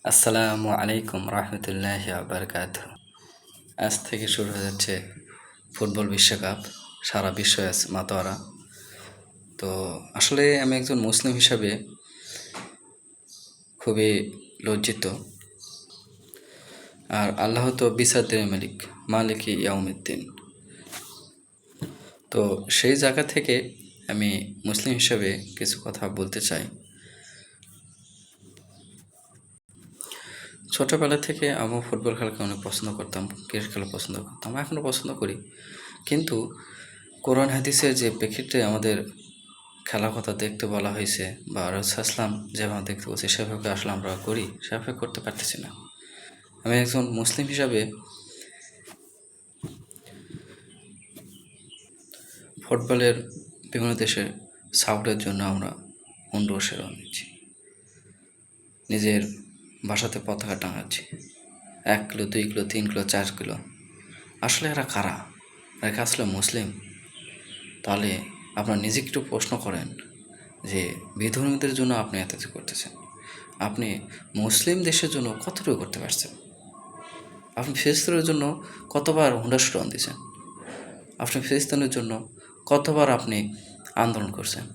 আসসালামু আলাইকুম রহমতুল্লাহি বারকাতুহু। আজ থেকে শুরু হয়ে যাচ্ছে ফুটবল বিশ্বকাপ। সারা বিশ্ব আজ মাতোয়ারা। তো আসলে আমি একজন মুসলিম হিসাবে খুবই লজ্জিত। আর আল্লাহ তো বিচারদের মালিক, মালিকি ইয়াউমিদ্দিন। তো সেই জায়গা থেকে আমি মুসলিম হিসাবে কিছু কথা বলতে চাই। ছোটোবেলা থেকে আমি ফুটবল খেলাকে অনেক পছন্দ করতাম, ক্রিকেট খেলা পছন্দ করতাম, এখনও পছন্দ করি। কিন্তু কোরআন হাদিসের যে প্রেক্ষিতে আমাদের খেলার কথা দেখতে বলা হয়েছে বা রাসূলুল্লাহ যেভাবে দেখতে বলছে সেভাবে আসলে আমরা করি, সেভাবে করতে পারতেছি না। আমি একজন মুসলিম হিসাবে ফুটবলের বিভিন্ন দেশের সাপোর্টের জন্য আমরা হুন্ডো সেরা নিচ্ছি, নিজের বাসাতে পতাকা টাঙাচ্ছি, 1 কিলো 2 কিলো 3 কিলো 4 কিলো। আসলে এরা কারা? এরা আসলে মুসলিম? তাহলে আপনার নিজেকে একটু প্রশ্ন করেন যে বিধর্মীদের জন্য আপনি এত কিছু করতেছেন, আপনি মুসলিম দেশের জন্য কতটুকু করতে পারছেন? আপনি ফিলিস্তিনের জন্য কতবার হুন্ডা স্লোগান দিয়েছেন? আপনি ফিলিস্তিনের জন্য কতবার আপনি আন্দোলন করছেন?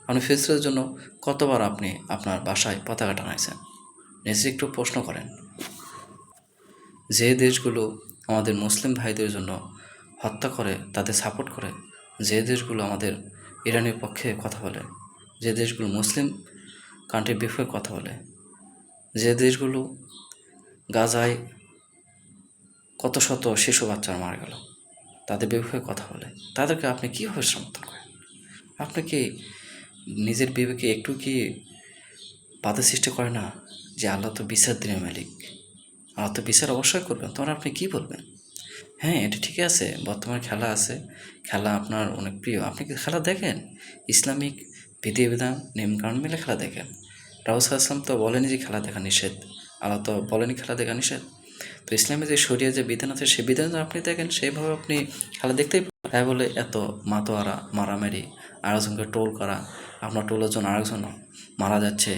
আপনি ফিলিস্তিনের জন্য কতবার আপনি আপনার বাসায় পতাকা টাঙাইছেন? নিজে একটু প্রশ্ন করেন। যে দেশগুলো আমাদের মুসলিম ভাইদের জন্য হত্যা করে, তাদের সাপোর্ট করে, যে দেশগুলো আমাদের ইরানের পক্ষে কথা বলে, যে দেশগুলো মুসলিম কান্ট্রির বিপক্ষে কথা বলে, যে দেশগুলো গাজায় কত শত শিশু বাচ্চারা মারা গেল, তাদের বিপক্ষে কথা বলে, তাদেরকে আপনি কীভাবে সমর্থন করেন? আপনি কি নিজের বিবেকে একটু কি বাধা সৃষ্টি করে না যে আল্লাহ তো বিচার দিনের মালিক, আল্লাহ তো বিচার অবশ্যই করবেন, তখন আপনি কী বলবেন? হ্যাঁ, এটা ঠিক আছে, বর্তমানে খেলা আছে, খেলা আপনার অনেক প্রিয়, আপনি কি খেলা দেখেন? ইসলামিক বিধিবিধান নিয়মকানুন মেনে খেলা দেখেন। রাসূলুল্লাহ সাল্লাল্লাহু আলাইহি ওয়াসাল্লাম তো বলেনি যে খেলা দেখা নিষেধ, আল্লাহ তো বলেনি খেলা দেখা নিষেধ। তো ইসলামে যে শরিয়া যে বিধান আছে সেই বিধান আপনি দেখেন, সেইভাবে আপনি খেলা দেখতেই পারেন। তাই বলে এত মাতোয়ারা, মারামারি, আরেকজনকে টোল করা, আপনার টোলের জন্য আরেকজন মারা যাচ্ছে,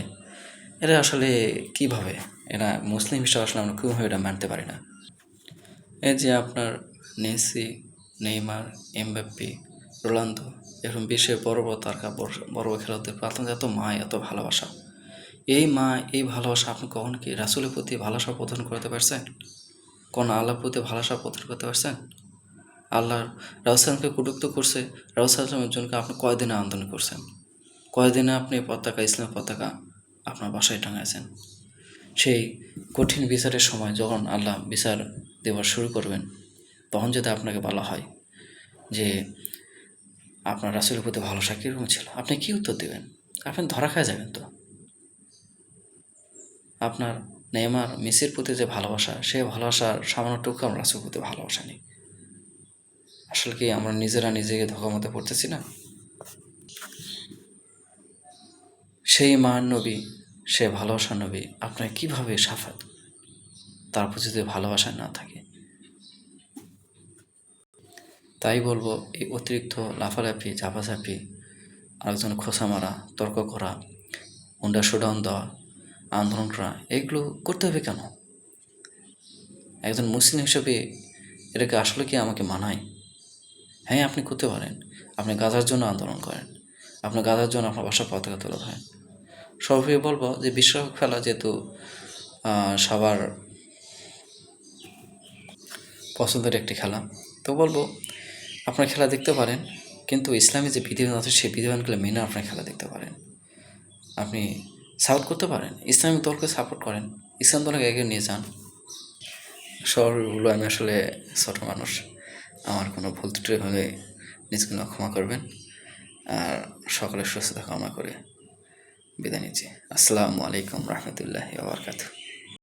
এটা আসলে কীভাবে? এরা মুসলিম হিসাবে আসলে আমরা কীভাবে এটা মানতে পারি না? এই যে আপনার মেসি, নেইমার, এমবাপ্পে, রোনালদো, এরকম বিশ্বের বড় বড় তারকা, বড় বড় খেলোয়াড়দের আপনাদের এত মায়া, এত ভালোবাসা, এই মা এই ভালোবাসা আপনি কখনো কি রাসূলের প্রতি ভালোবাসা প্রদান করতে পারছেন? কোন আল্লাহর প্রতি ভালোবাসা প্রদান করতে পারছেন? আল্লাহ রাসূলকে কটূক্ত করছে, রাসূলের জন্য আপনি কয়দিনে আন্দোলন করছেন? কয়দিনে আপনি পতাকা, ইসলামের পতাকা আপনার বাসায় টাঙাইছেন? সেই কঠিন বিচারের সময় যখন আল্লাহ বিচার দেওয়া শুরু করবেন, তখন যদি আপনাকে বলা হয় যে আপনার রাসূলের প্রতি ভালোবাসা কীরকম ছিল, আপনি কী উত্তর দেবেন? আপনি ধরা খেয়ে যাবেন তো। আপনার নেইমার, মেসির প্রতি যে ভালোবাসা, সেই ভালোবাসার সামান্যটুকু আমার রাসূলের প্রতি ভালোবাসা নেই। আসলে কি আমরা নিজেরা নিজেকে ধোঁকার মধ্যে পড়তেছি না? সেই মহান নবী, সে ভালোবাসার নবী, আপনার কীভাবে সাফাত তার প্রতি যদি ভালোবাসা না থাকে? তাই বলবো, এই অতিরিক্ত লাফালাফি, ঝাপাঝাপি, আরেকজন খোঁচা মারা, তর্ক করা, হুন্ডা শোডাউন দেওয়া, আন্দোলন করা, এগুলো করতে হবে কেন? একজন মুসলিম হিসেবে এটাকে আসলে কি আমাকে মানায়? হ্যাঁ, আপনি করতে পারেন। আপনি গাজার জন্য আন্দোলন করেন, আপনি গাজার জন্য আপনার বাসার পতাকা তুলে ধরেন। সর্বোপরি বলবো যে বিশ্বকাপ খেলা যেহেতু সবার পছন্দের একটি খেলা, তো বলবো আপনার খেলা দেখতে পারেন, কিন্তু ইসলামী যে বিধিবিধান আছে সেই বিধিবিধানগুলো মেনে আপনার খেলা দেখতে পারেন। আপনি সাপোর্ট করতে পারেন, ইসলামিক দলকে সাপোর্ট করেন, ইসলাম দলকে এগিয়ে নিয়ে যান। শহরগুলো আমি আসলে ছোটো মানুষ, আমার কোনো ভুল ত্রুটি হলে নিজকে ক্ষমা করবেন। আর সকলের সুস্থতা কামনা করে বিদায় নিচ্ছি। আসসালামু আলাইকুম রহমতুল্লাহি ওয়া বারাকাতুহু।